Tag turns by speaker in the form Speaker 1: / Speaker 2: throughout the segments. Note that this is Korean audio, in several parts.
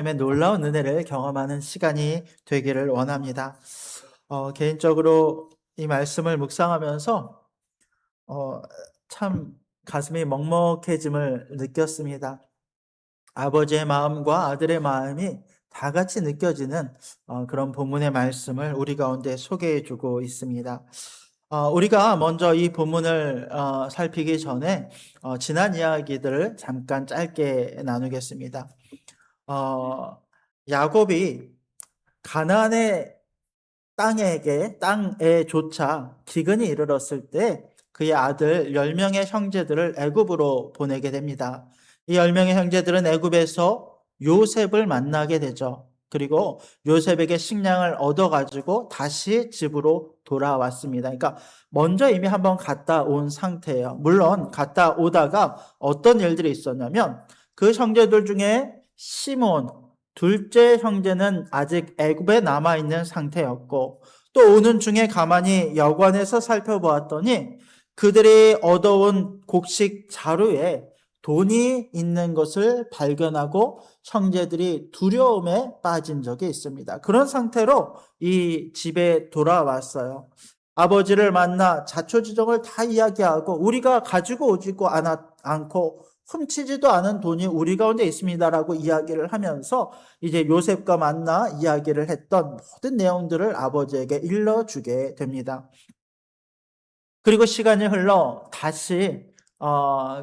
Speaker 1: 놀라운 은혜를 경험하는 시간이 되기를 원합니다. 개인적으로 이 말씀을 묵상하면서 어, 참 가슴이 먹먹해짐을 느꼈습니다. 아버지의 마음과 아들의 마음이 다 같이 느껴지는 그런 본문의 말씀을 우리 가운데 소개해 주고 있습니다. 우리가 먼저 이 본문을 살피기 전에 지난 이야기들을 잠깐 짧게 나누겠습니다. 어, 야곱이 가나안의 땅에 조차 기근이 이르렀을 때 그의 아들 10명의 형제들을 애굽으로 보내게 됩니다. 이 10명의 형제들은 애굽에서 요셉을 만나게 되죠. 그리고 요셉에게 식량을 얻어가지고 다시 집으로 돌아왔습니다. 그러니까 먼저 이미 한번 갔다 온 상태예요. 물론 갔다 오다가 어떤 일들이 있었냐면 그 형제들 중에 시몬, 둘째 형제는 아직 애굽에 남아있는 상태였고 또 오는 중에 가만히 여관에서 살펴보았더니 그들이 얻어온 곡식 자루에 돈이 있는 것을 발견하고 형제들이 두려움에 빠진 적이 있습니다. 그런 상태로 이 집에 돌아왔어요. 아버지를 만나 자초지종을 다 이야기하고 우리가 가지고 오지도 않고 훔치지도 않은 돈이 우리 가운데 있습니다라고 이야기를 하면서 이제 요셉과 만나 이야기를 했던 모든 내용들을 아버지에게 일러주게 됩니다. 그리고 시간이 흘러 다시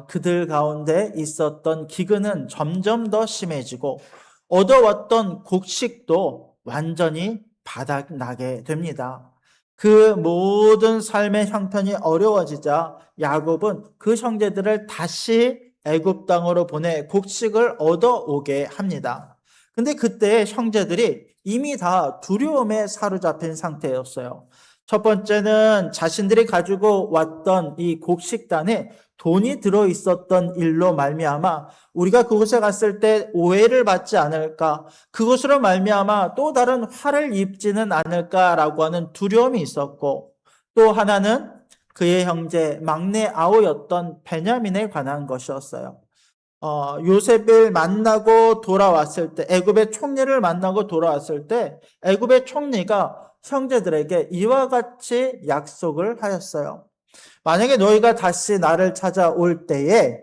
Speaker 1: 그들 가운데 있었던 기근은 점점 더 심해지고 얻어왔던 곡식도 완전히 바닥나게 됩니다. 그 모든 삶의 형편이 어려워지자 야곱은 그 형제들을 다시 애굽 땅으로 보내 곡식을 얻어오게 합니다. 근데 그때 형제들이 이미 다 두려움에 사로잡힌 상태였어요. 첫 번째는 자신들이 가지고 왔던 이 곡식단에 돈이 들어있었던 일로 말미암아 우리가 그곳에 갔을 때 오해를 받지 않을까, 그것으로 말미암아 또 다른 화를 입지는 않을까라고 하는 두려움이 있었고, 또 하나는 그의 형제 막내 아우였던 베냐민에 관한 것이었어요. 요셉을 만나고 돌아왔을 때, 애굽의 총리를 만나고 돌아왔을 때 애굽의 총리가 형제들에게 이와 같이 약속을 하였어요. 만약에 너희가 다시 나를 찾아올 때에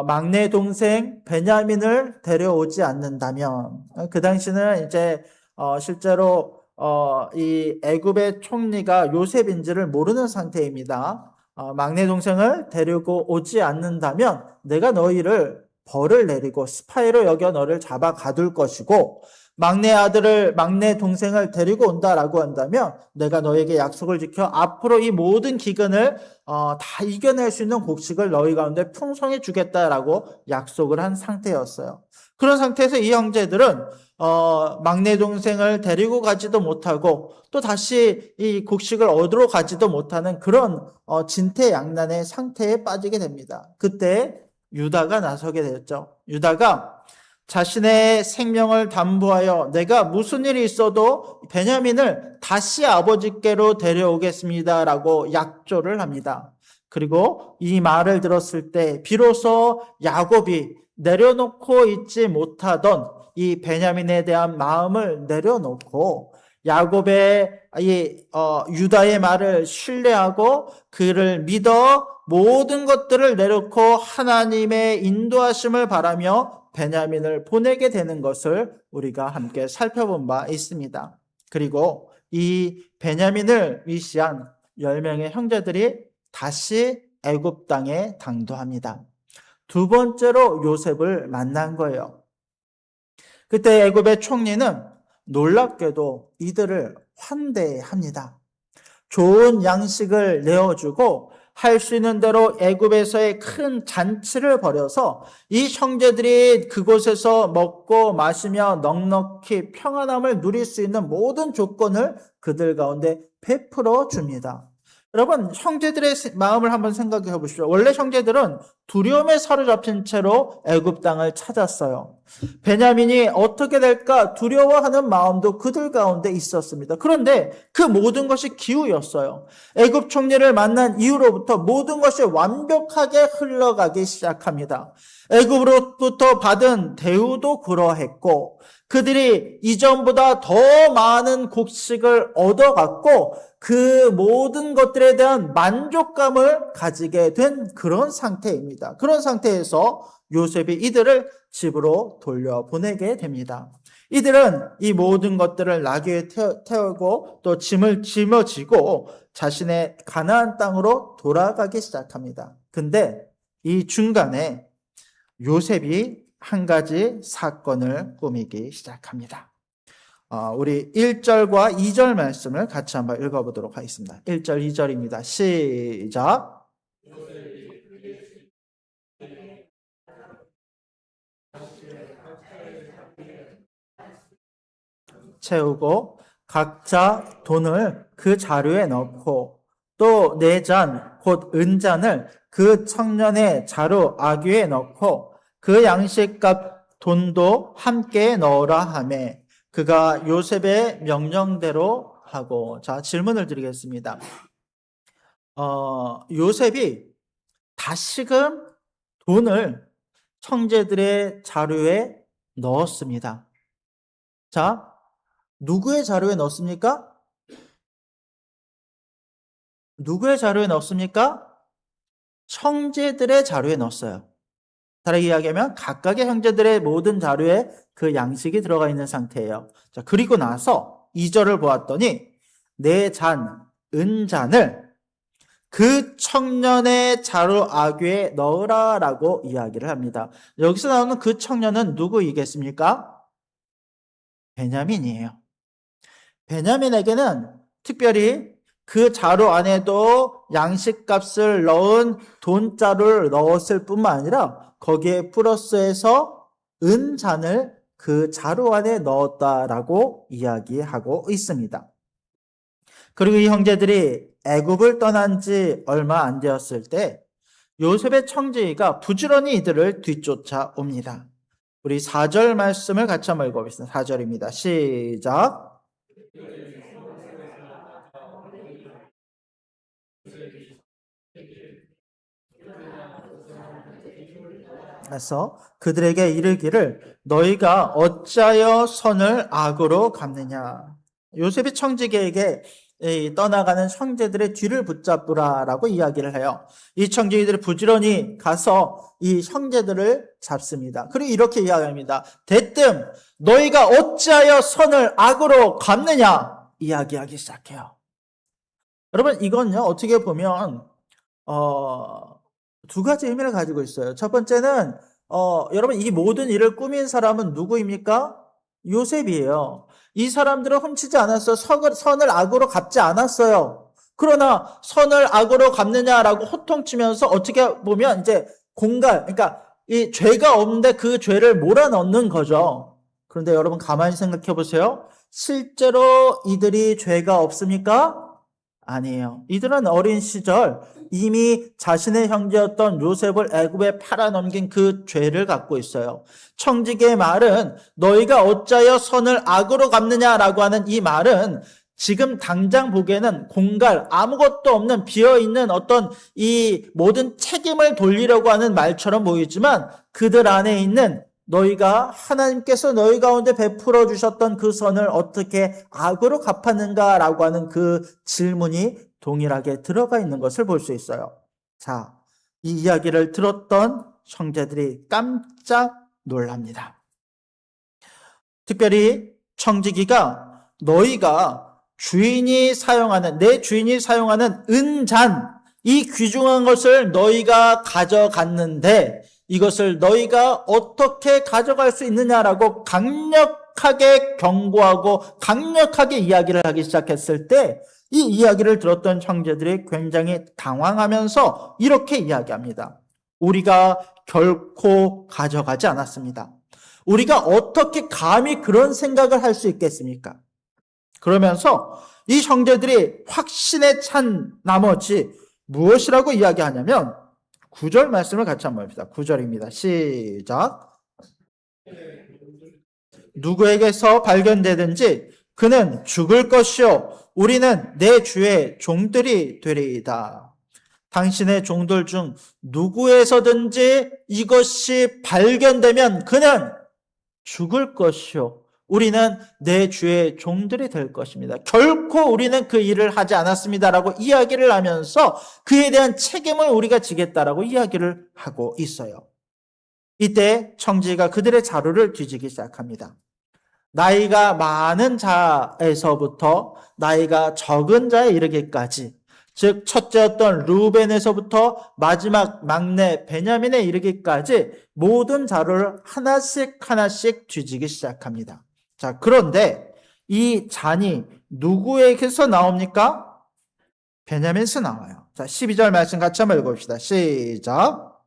Speaker 1: 막내 동생 베냐민을 데려오지 않는다면, 그 당시는 이제 실제로 이 애굽의 총리가 요셉인지를 모르는 상태입니다. 막내 동생을 데리고 오지 않는다면 내가 너희를 벌을 내리고 스파이로 여겨 너를 잡아 가둘 것이고, 막내 동생을 데리고 온다라고 한다면 내가 너에게 약속을 지켜 앞으로 이 모든 기근을 다 이겨낼 수 있는 곡식을 너희 가운데 풍성히 주겠다라고 약속을 한 상태였어요. 그런 상태에서 이 형제들은 막내 동생을 데리고 가지도 못하고 또 다시 이 곡식을 얻으러 가지도 못하는 그런 진퇴양난의 상태에 빠지게 됩니다. 그때 유다가 나서게 되었죠. 유다가 자신의 생명을 담보하여 내가 무슨 일이 있어도 베냐민을 다시 아버지께로 데려오겠습니다라고 약조를 합니다. 그리고 이 말을 들었을 때 비로소 야곱이 내려놓고 있지 못하던 이 베냐민에 대한 마음을 내려놓고 야곱의 유다의 말을 신뢰하고 그를 믿어 모든 것들을 내놓고 하나님의 인도하심을 바라며 베냐민을 보내게 되는 것을 우리가 함께 살펴본 바 있습니다. 그리고 이 베냐민을 위시한 10명의 형제들이 다시 애굽 땅에 당도합니다. 두 번째로 요셉을 만난 거예요. 그때 애굽의 총리는 놀랍게도 이들을 환대합니다. 좋은 양식을 내어주고 할 수 있는 대로 애굽에서의 큰 잔치를 벌여서 이 형제들이 그곳에서 먹고 마시며 넉넉히 평안함을 누릴 수 있는 모든 조건을 그들 가운데 베풀어 줍니다. 여러분, 형제들의 마음을 한번 생각해 보십시오. 원래 형제들은 두려움에 사로잡힌 채로 애굽 땅을 찾았어요. 베냐민이 어떻게 될까 두려워하는 마음도 그들 가운데 있었습니다. 그런데 그 모든 것이 기우였어요. 애굽 총리를 만난 이후로부터 모든 것이 완벽하게 흘러가기 시작합니다. 애굽으로부터 받은 대우도 그러했고 그들이 이전보다 더 많은 곡식을 얻어갔고 그 모든 것들에 대한 만족감을 가지게 된 그런 상태입니다. 그런 상태에서 요셉이 이들을 집으로 돌려보내게 됩니다. 이들은 이 모든 것들을 나귀에 태우고 또 짐을 짊어지고 자신의 가나안 땅으로 돌아가기 시작합니다. 근데 이 중간에 요셉이 한 가지 사건을 꾸미기 시작합니다. 우리 1절과 2절 말씀을 같이 한번 읽어보도록 하겠습니다. 1절, 2절입니다. 시작. 채우고 각자 돈을 그 자루에 넣고 또 네 잔, 곧 은잔을 그 청년의 자루 아귀에 넣고 그 양식값 돈도 함께 넣으라 하매 그가 요셉의 명령대로 하고. 자, 질문을 드리겠습니다. 요셉이 다시금 돈을 형제들의 자루에 넣었습니다. 자, 누구의 자루에 넣습니까? 누구의 자루에 넣습니까? 형제들의 자루에 넣었어요. 다르게 이야기하면 각각의 형제들의 모든 자루에 그 양식이 들어가 있는 상태예요. 자, 그리고 나서 2절을 보았더니 네 잔, 은잔을 그 청년의 자루 아귀에 넣으라라고 이야기를 합니다. 여기서 나오는 그 청년은 누구이겠습니까? 베냐민이에요. 베냐민에게는 특별히 그 자루 안에도 양식값을 넣은 돈자루를 넣었을 뿐만 아니라 거기에 플러스해서 은잔을 그 자루 안에 넣었다라고 이야기하고 있습니다. 그리고 이 형제들이 애굽을 떠난 지 얼마 안 되었을 때 요셉의 청지기가 부지런히 이들을 뒤쫓아옵니다. 우리 4절 말씀을 같이 한번 읽어보겠습니다. 4절입니다. 시작. 그래서 그들에게 이르기를 너희가 어찌하여 선을 악으로 갚느냐. 요셉이 청지기에게 떠나가는 형제들의 뒤를 붙잡으라라고 이야기를 해요. 이 청지기들이 부지런히 가서 이 형제들을 잡습니다. 그리고 이렇게 이야기합니다. 대뜸 너희가 어찌하여 선을 악으로 갚느냐 이야기하기 시작해요. 여러분 이건요 어떻게 보면 두 가지 의미를 가지고 있어요. 첫 번째는 여러분 이 모든 일을 꾸민 사람은 누구입니까? 요셉이에요. 이 사람들은 훔치지 않았어요. 선을 악으로 갚지 않았어요. 그러나 선을 악으로 갚느냐라고 호통치면서 어떻게 보면 이제 그러니까 이 죄가 없는데 그 죄를 몰아넣는 거죠. 그런데 여러분 가만히 생각해 보세요. 실제로 이들이 죄가 없습니까? 아니에요. 이들은 어린 시절 이미 자신의 형제였던 요셉을 애굽에 팔아넘긴 그 죄를 갖고 있어요. 청지기의 말은 너희가 어찌하여 선을 악으로 갚느냐라고 하는 이 말은 지금 당장 보기에는 공갈 아무것도 없는 비어있는 어떤 이 모든 책임을 돌리려고 하는 말처럼 보이지만 그들 안에 있는 너희가 하나님께서 너희 가운데 베풀어 주셨던 그 선을 어떻게 악으로 갚았는가라고 하는 그 질문이 동일하게 들어가 있는 것을 볼 수 있어요. 자, 이 이야기를 들었던 형제들이 깜짝 놀랍니다. 특별히 청지기가 너희가 내 주인이 사용하는 은잔, 이 귀중한 것을 너희가 가져갔는데 이것을 너희가 어떻게 가져갈 수 있느냐라고 강력하게 경고하고 강력하게 이야기를 하기 시작했을 때 이 이야기를 들었던 형제들이 굉장히 당황하면서 이렇게 이야기합니다. 우리가 결코 가져가지 않았습니다. 우리가 어떻게 감히 그런 생각을 할 수 있겠습니까? 그러면서 이 형제들이 확신에 찬 나머지 무엇이라고 이야기하냐면 9절 말씀을 같이 한번 봅시다. 9절입니다. 시작. 누구에게서 발견되든지 그는 죽을 것이요 우리는 내 주의 종들이 되리이다. 당신의 종들 중 누구에서든지 이것이 발견되면 그는 죽을 것이요. 우리는 내 주의 종들이 될 것입니다. 결코 우리는 그 일을 하지 않았습니다라고 이야기를 하면서 그에 대한 책임을 우리가 지겠다라고 이야기를 하고 있어요. 이때 청지기가 그들의 자루를 뒤지기 시작합니다. 나이가 많은 자에서부터 나이가 적은 자에 이르기까지, 즉 첫째였던 루벤에서부터 마지막 막내 베냐민에 이르기까지 모든 자루를 하나씩 뒤지기 시작합니다. 자, 그런데 이 잔이 누구에게서 나옵니까? 베냐민에서 나와요. 자, 12절 말씀 같이 한번 읽어봅시다. 시작.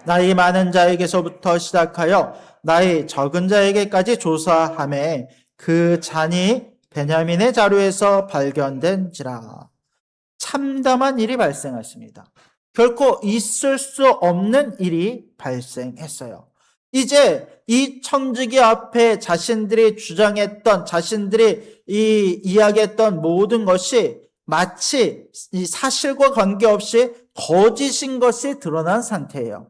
Speaker 1: 나이 많은 자에게서부터 시작하여 나이 적은 자에게까지 조사하매 그 잔이 베냐민의 자루에서 발견된지라. 참담한 일이 발생했습니다. 결코 있을 수 없는 일이 발생했어요. 이제 이 청지기 앞에 자신들이 주장했던, 자신들이 이야기했던 모든 것이 마치 이 사실과 관계없이 거짓인 것이 드러난 상태예요.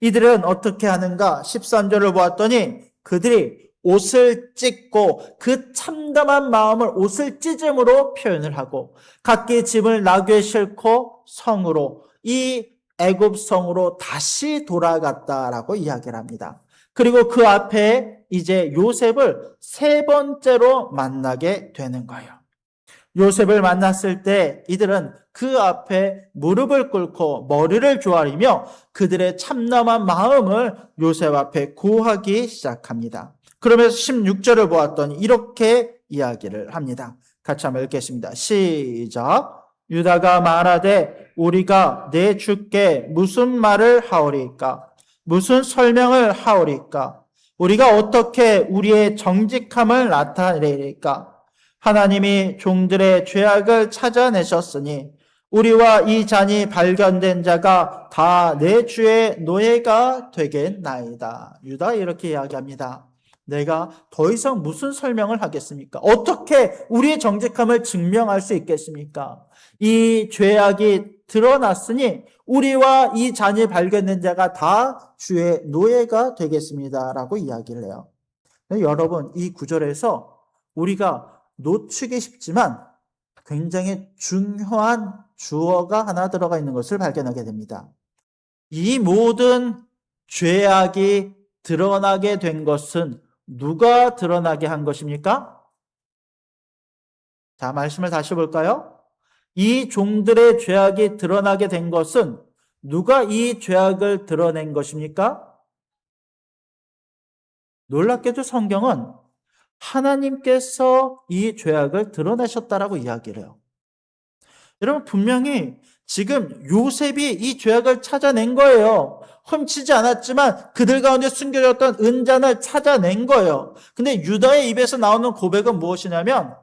Speaker 1: 이들은 어떻게 하는가? 13절을 보았더니 그들이 옷을 찢고 그 참담한 마음을 옷을 찢음으로 표현을 하고 각기 짐을 나귀에 싣고 성으로, 이 애굽 성으로 다시 돌아갔다라고 이야기를 합니다. 그리고 그 앞에 이제 요셉을 세 번째로 만나게 되는 거예요. 요셉을 만났을 때 이들은 그 앞에 무릎을 꿇고 머리를 조아리며 그들의 참담한 마음을 요셉 앞에 고하기 시작합니다. 그러면서 16절을 보았더니 이렇게 이야기를 합니다. 같이 한번 읽겠습니다. 시작. 유다가 말하되 우리가 내 주께 무슨 말을 하오리까? 무슨 설명을 하오리까? 우리가 어떻게 우리의 정직함을 나타내리까? 하나님이 종들의 죄악을 찾아내셨으니 우리와 이 잔이 발견된 자가 다 내 주의 노예가 되겠나이다. 유다 이렇게 이야기합니다. 내가 더 이상 무슨 설명을 하겠습니까? 어떻게 우리의 정직함을 증명할 수 있겠습니까? 이 죄악이 드러났으니 우리와 이 잔이 발견된 자가 다 주의 노예가 되겠습니다라고 이야기를 해요. 여러분, 이 구절에서 우리가 놓치기 쉽지만 굉장히 중요한 주어가 하나 들어가 있는 것을 발견하게 됩니다. 이 모든 죄악이 드러나게 된 것은 누가 드러나게 한 것입니까? 자, 말씀을 다시 볼까요? 이 종들의 죄악이 드러나게 된 것은 누가 이 죄악을 드러낸 것입니까? 놀랍게도 성경은 하나님께서 이 죄악을 드러내셨다라고 이야기를 해요. 여러분, 분명히 지금 요셉이 이 죄악을 찾아낸 거예요. 훔치지 않았지만 그들 가운데 숨겨졌던 은잔을 찾아낸 거예요. 근데 유다의 입에서 나오는 고백은 무엇이냐면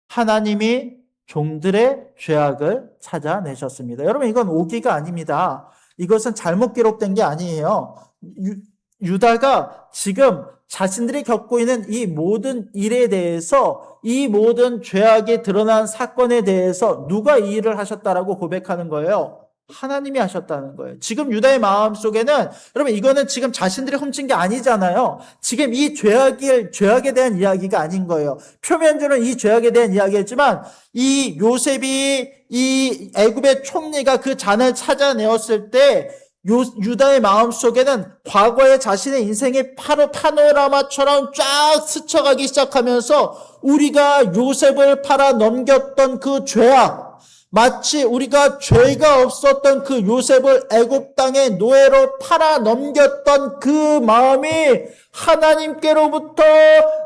Speaker 1: 하나님이 종들의 죄악을 찾아내셨습니다. 여러분, 이건 오기가 아닙니다. 이것은 잘못 기록된 게 아니에요. 유다가 지금 자신들이 겪고 있는 이 모든 일에 대해서, 이 모든 죄악이 드러난 사건에 대해서 누가 이 일을 하셨다라고 고백하는 거예요? 하나님이 하셨다는 거예요. 지금 유다의 마음속에는, 여러분, 이거는 지금 자신들이 훔친 게 아니잖아요. 지금 이 죄악에 대한 이야기가 아닌 거예요. 표면적으로는 이 죄악에 대한 이야기였지만 이 요셉이, 이 애굽의 총리가 그 잔을 찾아내었을 때 유다의 마음속에는 과거의 자신의 인생이 파노라마처럼 쫙 스쳐가기 시작하면서 우리가 요셉을 팔아 넘겼던 그 죄악, 마치 우리가 죄가 없었던 그 요셉을 애굽 땅의 노예로 팔아 넘겼던 그 마음이 하나님께로부터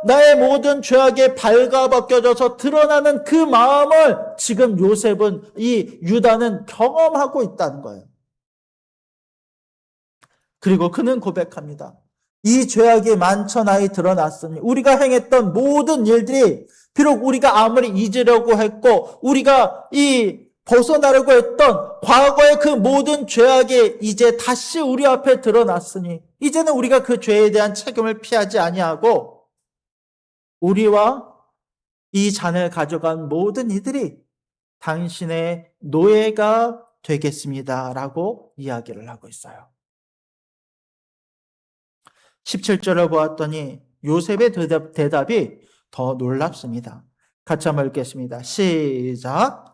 Speaker 1: 나의 모든 죄악에 발가벗겨져서 드러나는 그 마음을 지금 이 유다는 경험하고 있다는 거예요. 그리고 그는 고백합니다. 이 죄악이 만천하에 드러났으니 우리가 행했던 모든 일들이 비록 우리가 아무리 잊으려고 했고 우리가 벗어나려고 했던 과거의 그 모든 죄악이 이제 다시 우리 앞에 드러났으니 이제는 우리가 그 죄에 대한 책임을 피하지 아니하고 우리와 이 잔을 가져간 모든 이들이 당신의 노예가 되겠습니다. 라고 이야기를 하고 있어요. 17절을 보았더니 요셉의 대답이 더 놀랍습니다. 같이 한번 읽겠습니다. 시작.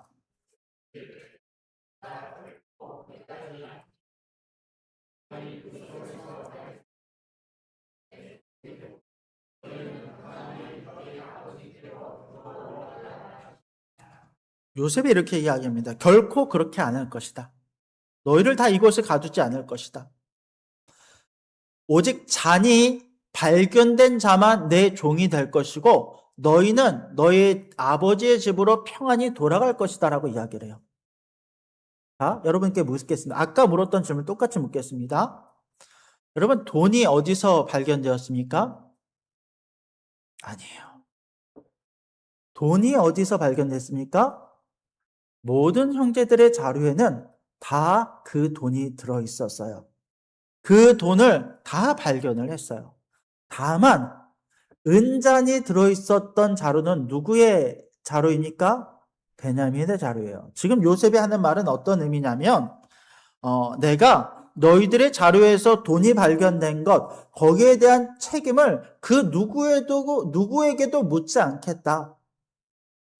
Speaker 1: 요셉이 이렇게 이야기합니다. 결코 그렇게 안 할 것이다. 너희를 다 이곳에 가두지 않을 것이다. 오직 잔이 발견된 자만 내 종이 될 것이고 너희는 너희 아버지의 집으로 평안히 돌아갈 것이다 라고 이야기를 해요. 자, 여러분께 묻겠습니다. 아까 물었던 질문 똑같이 묻겠습니다. 여러분, 돈이 어디서 발견되었습니까? 아니에요. 돈이 어디서 발견됐습니까? 모든 형제들의 자료에는 다 그 돈이 들어있었어요. 그 돈을 다 발견을 했어요. 다만 은잔이 들어있었던 자료는 누구의 자료입니까? 베냐민의 자료예요. 지금 요셉이 하는 말은 어떤 의미냐면 내가 너희들의 자료에서 돈이 발견된 것, 거기에 대한 책임을 그 누구에게도 묻지 않겠다.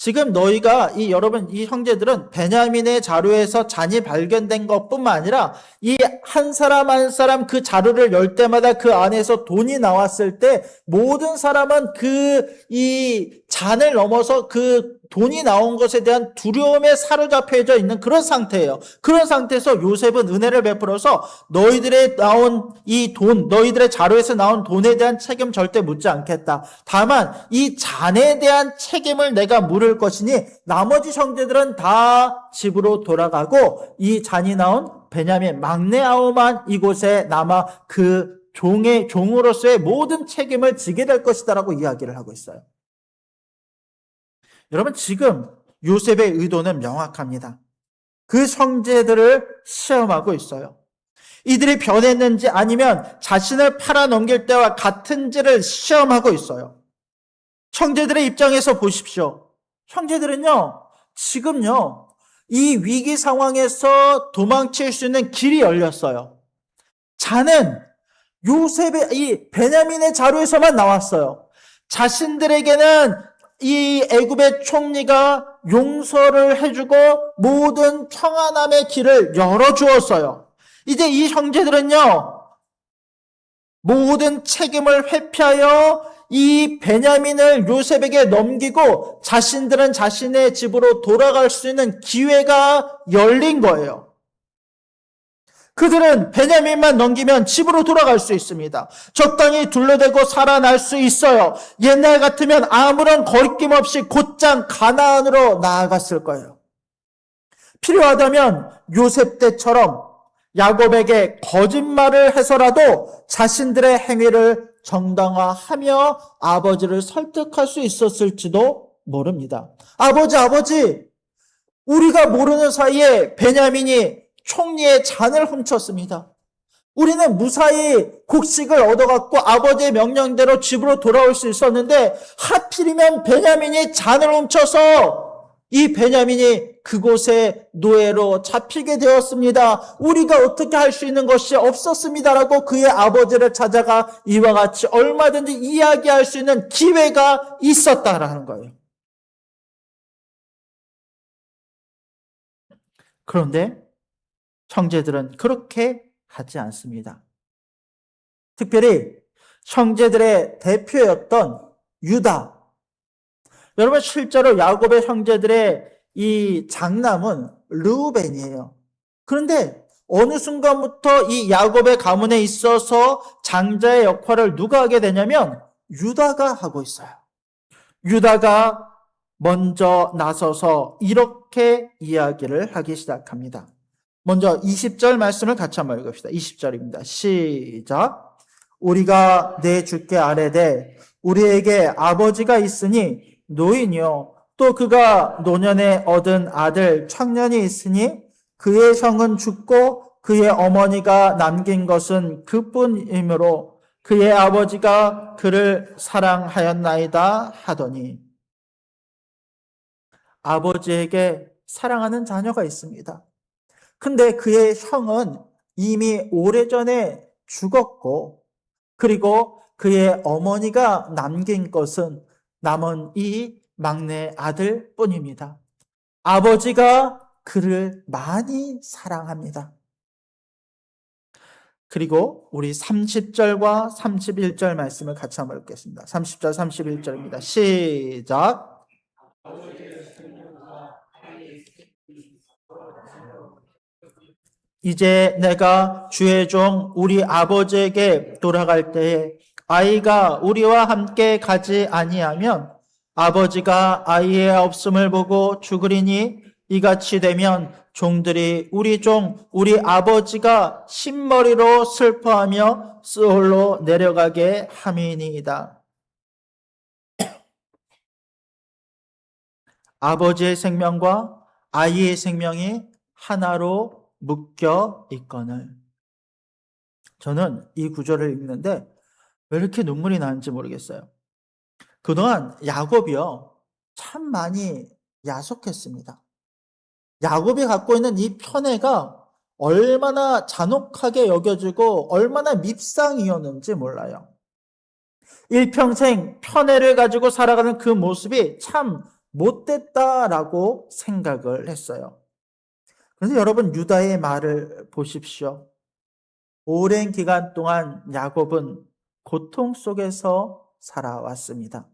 Speaker 1: 지금 너희가 여러분 이 형제들은 베냐민의 자료에서 잔이 발견된 것뿐만 아니라 이 한 사람 한 사람 그 자료를 열 때마다 그 안에서 돈이 나왔을 때 모든 사람은 이 잔을 넘어서 그 돈이 나온 것에 대한 두려움에 사로잡혀져 있는 그런 상태예요. 그런 상태에서 요셉은 은혜를 베풀어서 너희들의 나온 이 돈, 너희들의 자료에서 나온 돈에 대한 책임 절대 묻지 않겠다. 다만 이 잔에 대한 책임을 내가 물을 것이니 나머지 형제들은 다 집으로 돌아가고 이 잔이 나온 베냐민 막내 아우만 이곳에 남아 그 종으로서의 모든 책임을 지게 될 것이다라고 이야기를 하고 있어요. 여러분, 지금 요셉의 의도는 명확합니다. 그 형제들을 시험하고 있어요. 이들이 변했는지 아니면 자신을 팔아넘길 때와 같은지를 시험하고 있어요. 형제들의 입장에서 보십시오. 형제들은요, 지금요, 이 위기 상황에서 도망칠 수 있는 길이 열렸어요. 잔은 이 베냐민의 자루에서만 나왔어요. 자신들에게는 이 애굽의 총리가 용서를 해주고 모든 평안함의 길을 열어주었어요. 이제 이 형제들은요, 모든 책임을 회피하여 이 베냐민을 요셉에게 넘기고 자신들은 자신의 집으로 돌아갈 수 있는 기회가 열린 거예요. 그들은 베냐민만 넘기면 집으로 돌아갈 수 있습니다. 적당히 둘러대고 살아날 수 있어요. 옛날 같으면 아무런 거리낌 없이 곧장 가나안으로 나아갔을 거예요. 필요하다면 요셉 때처럼 야곱에게 거짓말을 해서라도 자신들의 행위를 정당화하며 아버지를 설득할 수 있었을지도 모릅니다. 아버지, 우리가 모르는 사이에 베냐민이 총리의 잔을 훔쳤습니다. 우리는 무사히 곡식을 얻어갖고 아버지의 명령대로 집으로 돌아올 수 있었는데 하필이면 베냐민이 잔을 훔쳐서 이 베냐민이 그곳에 노예로 잡히게 되었습니다. 우리가 어떻게 할 수 있는 것이 없었습니다라고 그의 아버지를 찾아가 이와 같이 얼마든지 이야기할 수 있는 기회가 있었다라는 거예요. 그런데 형제들은 그렇게 하지 않습니다. 특별히 형제들의 대표였던 유다. 여러분, 실제로 야곱의 형제들의 이 장남은 르우벤이에요. 그런데 어느 순간부터 이 야곱의 가문에 있어서 장자의 역할을 누가 하게 되냐면 유다가 하고 있어요. 유다가 먼저 나서서 이렇게 이야기를 하기 시작합니다. 먼저 20절 말씀을 같이 한번 읽읍시다. 20절입니다. 시작. 우리가 내 주께 아뢰되 우리에게 아버지가 있으니 노인이요 또 그가 노년에 얻은 아들 청년이 있으니 그의 형은 죽고 그의 어머니가 남긴 것은 그뿐이므로 그의 아버지가 그를 사랑하였나이다 하더니 아버지에게 사랑하는 자녀가 있습니다. 근데 그의 형은 이미 오래전에 죽었고, 그리고 그의 어머니가 남긴 것은 남은 이 막내 아들 뿐입니다. 아버지가 그를 많이 사랑합니다. 그리고 우리 30절과 31절 말씀을 같이 한번 읽겠습니다. 30절, 31절입니다. 시작. 이제 내가 주의 종 우리 아버지에게 돌아갈 때에 아이가 우리와 함께 가지 아니하면 아버지가 아이의 없음을 보고 죽으리니 이같이 되면 종들이 우리 종 우리 아버지가 신머리로 슬퍼하며 스올로 내려가게 함이니이다. 아버지의 생명과 아이의 생명이 하나로 묶여 있거늘. 저는 이 구절을 읽는데 왜 이렇게 눈물이 나는지 모르겠어요. 그동안 야곱이요, 참 많이 야속했습니다. 야곱이 갖고 있는 이 편애가 얼마나 잔혹하게 여겨지고 얼마나 밉상이었는지 몰라요. 일평생 편애를 가지고 살아가는 그 모습이 참 못됐다라고 생각을 했어요. 그런데 여러분, 유다의 말을 보십시오. 오랜 기간 동안 야곱은 고통 속에서 살아왔습니다.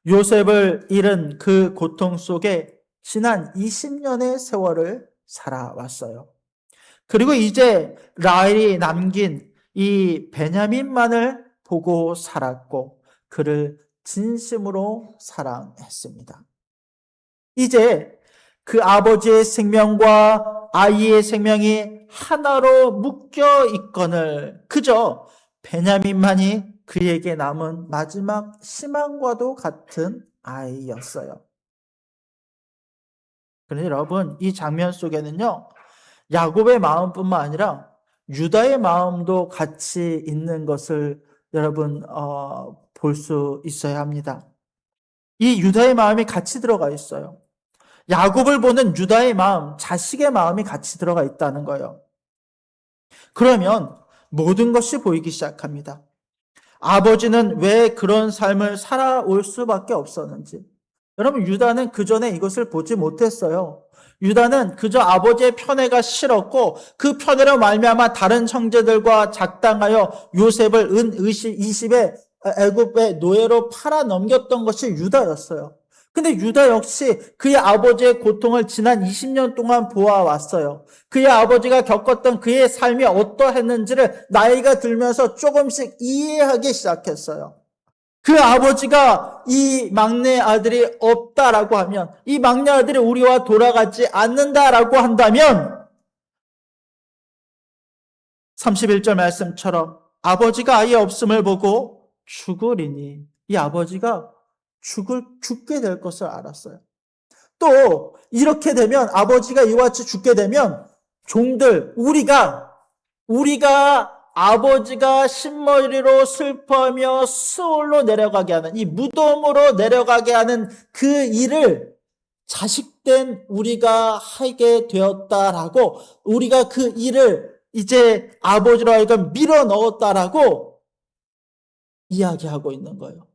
Speaker 1: 요셉을 잃은 그 고통 속에 지난 20년의 세월을 살아왔어요. 그리고 이제 라헬이 남긴 이 베냐민만을 보고 살았고 그를 진심으로 사랑했습니다. 이제 그 아버지의 생명과 아이의 생명이 하나로 묶여 있거늘 그저 베냐민만이 그에게 남은 마지막 희망과도 같은 아이였어요. 그런데 여러분, 이 장면 속에는요, 야곱의 마음뿐만 아니라 유다의 마음도 같이 있는 것을 여러분 볼 수 있어야 합니다. 이 유다의 마음이 같이 들어가 있어요. 야곱을 보는 유다의 마음, 자식의 마음이 같이 들어가 있다는 거예요. 그러면 모든 것이 보이기 시작합니다. 아버지는 왜 그런 삶을 살아올 수밖에 없었는지. 여러분, 유다는 그 전에 이것을 보지 못했어요. 유다는 그저 아버지의 편애가 싫었고 그 편애로 말미암아 다른 형제들과 작당하여 요셉을 은 20에 애굽의 노예로 팔아 넘겼던 것이 유다였어요. 근데 유다 역시 그의 아버지의 고통을 지난 20년 동안 보아왔어요. 그의 아버지가 겪었던 그의 삶이 어떠했는지를 나이가 들면서 조금씩 이해하기 시작했어요. 그 아버지가 이 막내 아들이 없다라고 하면, 이 막내 아들이 우리와 돌아가지 않는다라고 한다면 31절 말씀처럼 아버지가 아예 없음을 보고 죽으리니, 이 아버지가 죽게 될 것을 알았어요. 또 이렇게 되면, 아버지가 이와 같이 죽게 되면 종들, 우리가 아버지가 신머리로 슬퍼하며 스올로 내려가게 하는, 이 무덤으로 내려가게 하는 그 일을 자식된 우리가 하게 되었다라고, 우리가 그 일을 이제 아버지로 하여금 밀어 넣었다라고 이야기하고 있는 거예요.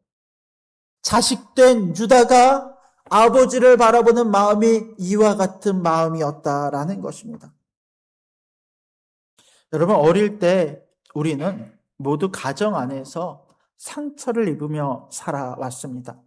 Speaker 1: 자식된 유다가 아버지를 바라보는 마음이 이와 같은 마음이었다라는 것입니다. 여러분, 어릴 때 우리는 모두 가정 안에서 상처를 입으며 살아왔습니다.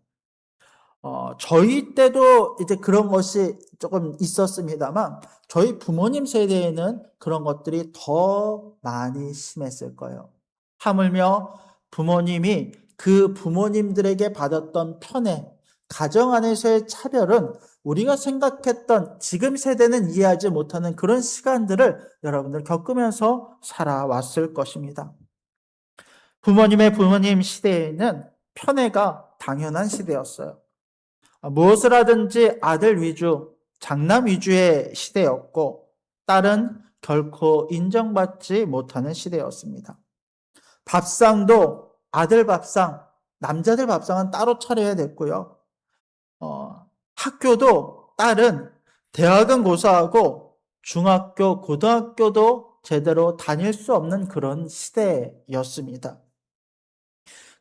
Speaker 1: 저희 때도 이제 그런 것이 조금 있었습니다만, 저희 부모님 세대에는 그런 것들이 더 많이 심했을 거예요. 하물며 부모님이 그 부모님들에게 받았던 편애, 가정 안에서의 차별은 우리가 생각했던, 지금 세대는 이해하지 못하는 그런 시간들을 여러분들 겪으면서 살아왔을 것입니다. 부모님 시대에는 편애가 당연한 시대였어요. 무엇을 하든지 아들 위주, 장남 위주의 시대였고, 딸은 결코 인정받지 못하는 시대였습니다. 밥상도 아들 밥상, 남자들 밥상은 따로 차려야 됐고요. 학교도 딸은 대학은 고사하고 중학교, 고등학교도 제대로 다닐 수 없는 그런 시대였습니다.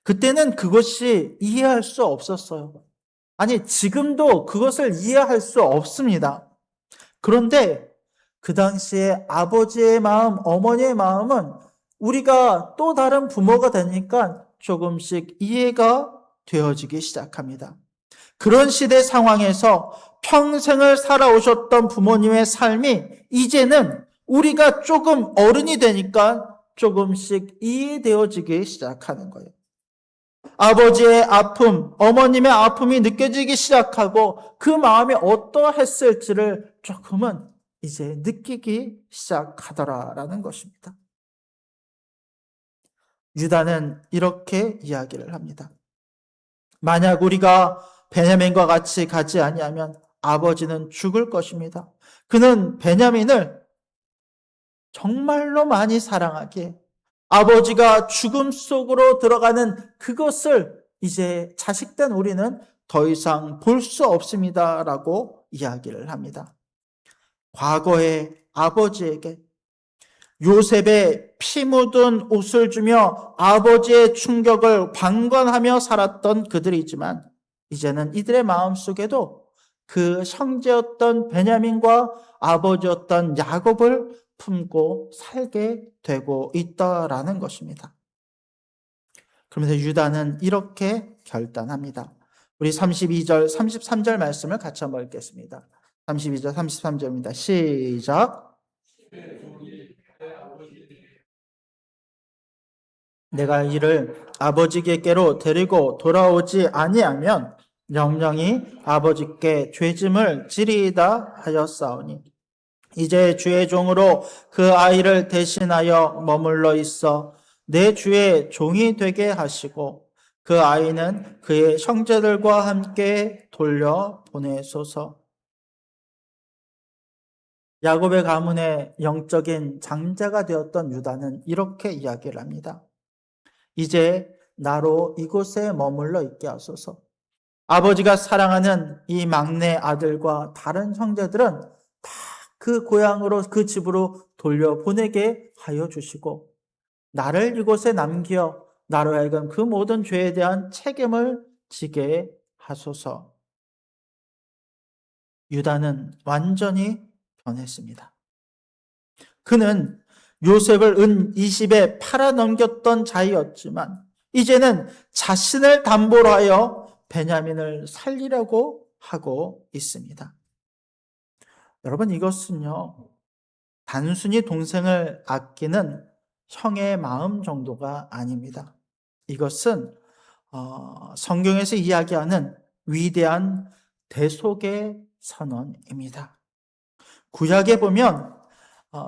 Speaker 1: 그때는 그것이 이해할 수 없었어요. 아니, 지금도 그것을 이해할 수 없습니다. 그런데 그 당시에 아버지의 마음, 어머니의 마음은 우리가 또 다른 부모가 되니까 조금씩 이해가 되어지기 시작합니다. 그런 시대 상황에서 평생을 살아오셨던 부모님의 삶이 이제는 우리가 조금 어른이 되니까 조금씩 이해되어지기 시작하는 거예요. 아버지의 아픔, 어머님의 아픔이 느껴지기 시작하고 그 마음이 어떠했을지를 조금은 이제 느끼기 시작하더라라는 것입니다. 유다는 이렇게 이야기를 합니다. 만약 우리가 베냐민과 같이 가지 아니하면 아버지는 죽을 것입니다. 그는 베냐민을 정말로 많이 사랑하기에 아버지가 죽음 속으로 들어가는 그것을 이제 자식된 우리는 더 이상 볼 수 없습니다라고 이야기를 합니다. 과거에 아버지에게 요셉의 피 묻은 옷을 주며 아버지의 충격을 방관하며 살았던 그들이지만 이제는 이들의 마음속에도 그 형제였던 베냐민과 아버지였던 야곱을 품고 살게 되고 있다라는 것입니다. 그러면서 유다는 이렇게 결단합니다. 우리 32절, 33절 말씀을 같이 한번 읽겠습니다. 32절, 33절입니다. 시작. 내가 이를 아버지께로 데리고 돌아오지 아니하면 영영이 아버지께 죄짐을 지리이다 하였사오니 이제 주의 종으로 그 아이를 대신하여 머물러 있어 내 주의 종이 되게 하시고 그 아이는 그의 형제들과 함께 돌려보내소서. 야곱의 가문의 영적인 장자가 되었던 유다는 이렇게 이야기를 합니다. 이제 나로 이곳에 머물러 있게 하소서. 아버지가 사랑하는 이 막내 아들과 다른 형제들은 다 그 고향으로, 그 집으로 돌려보내게 하여 주시고 나를 이곳에 남겨 나로 하여금 그 모든 죄에 대한 책임을 지게 하소서. 유다는 완전히 변했습니다. 그는 요셉을 은 20에 팔아넘겼던 자였지만 이제는 자신을 담보로 하여 베냐민을 살리려고 하고 있습니다. 여러분, 이것은요, 단순히 동생을 아끼는 형의 마음 정도가 아닙니다. 이것은 성경에서 이야기하는 위대한 대속의 선언입니다. 구약에 보면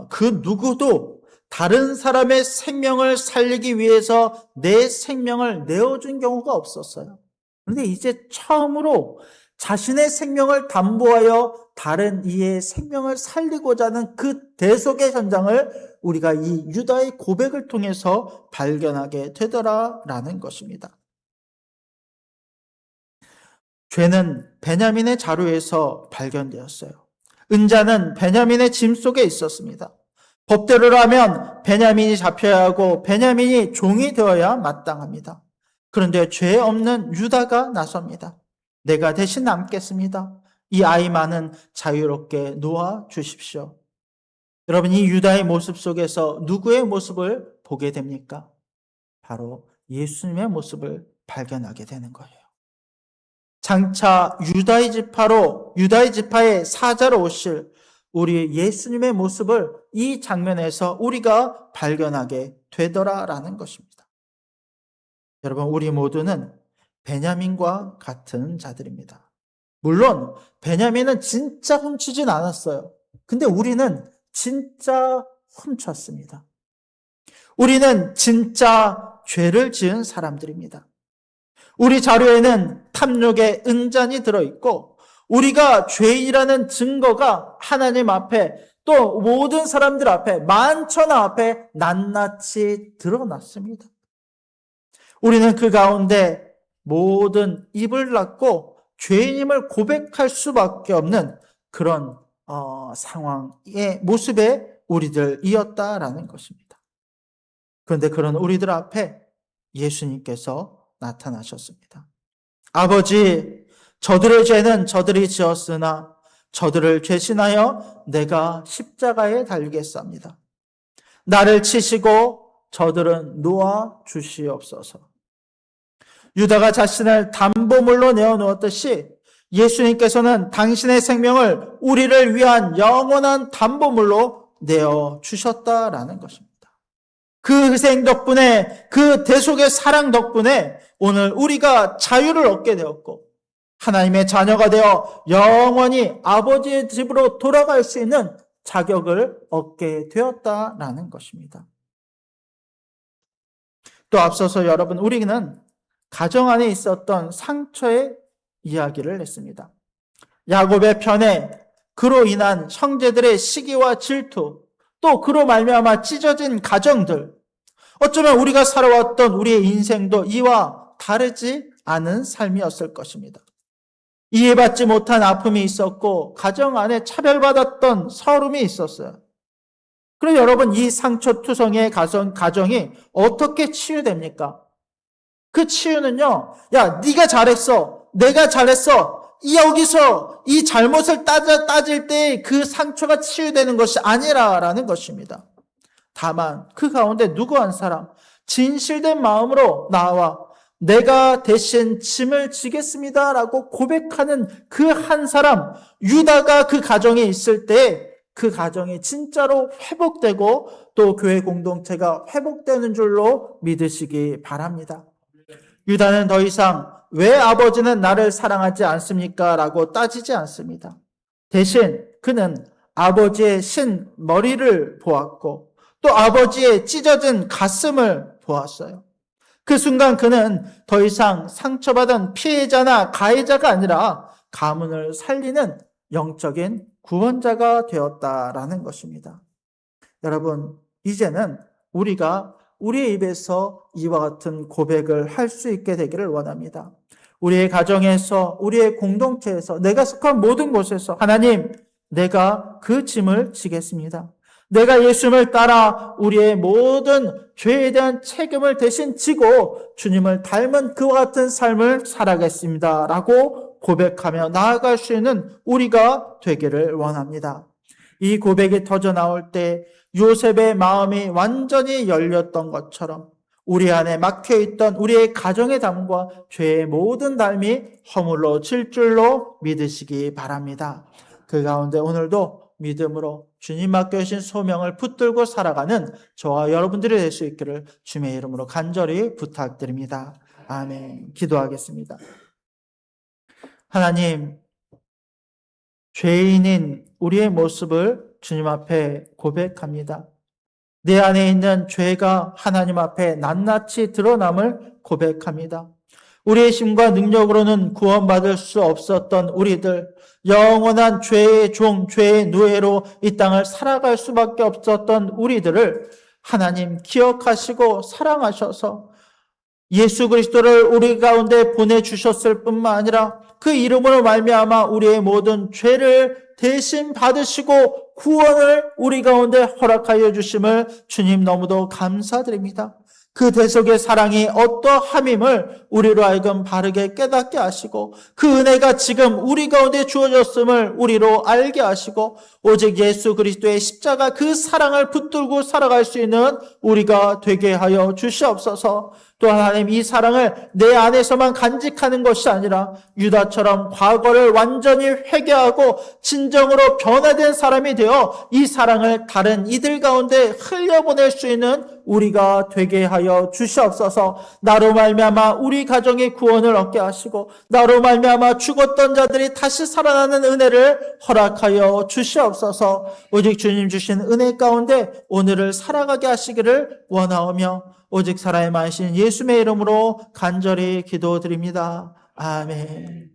Speaker 1: 그 누구도 다른 사람의 생명을 살리기 위해서 내 생명을 내어준 경우가 없었어요. 그런데 이제 처음으로 자신의 생명을 담보하여 다른 이의 생명을 살리고자 하는 그 대속의 현장을 우리가 이 유다의 고백을 통해서 발견하게 되더라라는 것입니다. 죄는 베냐민의 자루에서 발견되었어요. 은자는 베냐민의 짐 속에 있었습니다. 법대로라면 베냐민이 잡혀야 하고 베냐민이 종이 되어야 마땅합니다. 그런데 죄 없는 유다가 나섭니다. 내가 대신 남겠습니다. 이 아이만은 자유롭게 놓아 주십시오. 여러분, 이 유다의 모습 속에서 누구의 모습을 보게 됩니까? 바로 예수님의 모습을 발견하게 되는 거예요. 장차 유다의 지파의 사자로 오실 우리 예수님의 모습을 이 장면에서 우리가 발견하게 되더라라는 것입니다. 여러분, 우리 모두는 베냐민과 같은 자들입니다. 물론 베냐민은 진짜 훔치진 않았어요. 근데 우리는 진짜 훔쳤습니다. 우리는 진짜 죄를 지은 사람들입니다. 우리 자료에는 탐욕의 은잔이 들어있고 우리가 죄인이라는 증거가 하나님 앞에 또 모든 사람들 앞에 만천하 앞에 낱낱이 드러났습니다. 우리는 그 가운데 모든 입을 닫고 죄인임을 고백할 수밖에 없는 그런 상황의 모습의 우리들이었다라는 것입니다. 그런데 그런 우리들 앞에 예수님께서 나타나셨습니다. 아버지, 저들의 죄는 저들이 지었으나 저들을 죄신하여 내가 십자가에 달리겠습니다. 나를 치시고 저들은 놓아 주시옵소서. 유다가 자신을 담보물로 내어놓았듯이 예수님께서는 당신의 생명을 우리를 위한 영원한 담보물로 내어주셨다라는 것입니다. 그 희생 덕분에, 그 대속의 사랑 덕분에 오늘 우리가 자유를 얻게 되었고 하나님의 자녀가 되어 영원히 아버지의 집으로 돌아갈 수 있는 자격을 얻게 되었다라는 것입니다. 또 앞서서 여러분, 우리는 가정 안에 있었던 상처의 이야기를 했습니다. 야곱의 편애, 그로 인한 형제들의 시기와 질투, 또 그로 말미암아 찢어진 가정들, 어쩌면 우리가 살아왔던 우리의 인생도 이와 다르지 않은 삶이었을 것입니다. 이해받지 못한 아픔이 있었고 가정 안에 차별받았던 서름이 있었어요. 그럼 여러분, 이 상처투성이의 가정이 어떻게 치유됩니까? 그 치유는요, 야, 네가 잘했어, 내가 잘했어, 여기서 이 잘못을 따질 때 그 상처가 치유되는 것이 아니라라는 것입니다. 다만 그 가운데 누구 한 사람 진실된 마음으로 나와 내가 대신 짐을 지겠습니다 라고 고백하는 그 한 사람, 유다가 그 가정에 있을 때 그 가정이 진짜로 회복되고 또 교회 공동체가 회복되는 줄로 믿으시기 바랍니다. 유다는 더 이상 왜 아버지는 나를 사랑하지 않습니까? 라고 따지지 않습니다. 대신 그는 아버지의 신 머리를 보았고 또 아버지의 찢어진 가슴을 보았어요. 그 순간 그는 더 이상 상처받은 피해자나 가해자가 아니라 가문을 살리는 영적인 구원자가 되었다라는 것입니다. 여러분, 이제는 우리가 우리의 입에서 이와 같은 고백을 할 수 있게 되기를 원합니다. 우리의 가정에서, 우리의 공동체에서, 내가 속한 모든 곳에서 하나님, 내가 그 짐을 지겠습니다. 내가 예수님을 따라 우리의 모든 죄에 대한 책임을 대신 지고 주님을 닮은 그와 같은 삶을 살아가겠습니다 라고 고백하며 나아갈 수 있는 우리가 되기를 원합니다. 이 고백이 터져 나올 때 요셉의 마음이 완전히 열렸던 것처럼 우리 안에 막혀있던 우리의 가정의 담과 죄의 모든 담이 허물어질 줄로 믿으시기 바랍니다. 그 가운데 오늘도 믿음으로 주님 맡겨주신 소명을 붙들고 살아가는 저와 여러분들이 될 수 있기를 주님의 이름으로 간절히 부탁드립니다. 아멘. 기도하겠습니다. 하나님, 죄인인 우리의 모습을 주님 앞에 고백합니다. 내 안에 있는 죄가 하나님 앞에 낱낱이 드러남을 고백합니다. 우리의 힘과 능력으로는 구원받을 수 없었던 우리들, 영원한 죄의 종, 죄의 노예로 이 땅을 살아갈 수밖에 없었던 우리들을 하나님 기억하시고 사랑하셔서 예수 그리스도를 우리 가운데 보내주셨을 뿐만 아니라 그 이름으로 말미암아 우리의 모든 죄를 대신 받으시고 구원을 우리 가운데 허락하여 주심을 주님 너무도 감사드립니다. 그 대속의 사랑이 어떠함임을 우리로 하여금 바르게 깨닫게 하시고 그 은혜가 지금 우리 가운데 주어졌음을 우리로 알게 하시고 오직 예수 그리스도의 십자가 그 사랑을 붙들고 살아갈 수 있는 우리가 되게 하여 주시옵소서. 또 하나님, 이 사랑을 내 안에서만 간직하는 것이 아니라 유다처럼 과거를 완전히 회개하고 진정으로 변화된 사람이 되어 이 사랑을 다른 이들 가운데 흘려보낼 수 있는 우리가 되게 하여 주시옵소서. 나로 말미암아 우리 가정의 구원을 얻게 하시고 나로 말미암아 죽었던 자들이 다시 살아나는 은혜를 허락하여 주시옵소서. 오직 주님 주신 은혜 가운데 오늘을 살아가게 하시기를 원하오며 오직 살아야 마신 예수의 이름으로 간절히 기도드립니다. 아멘.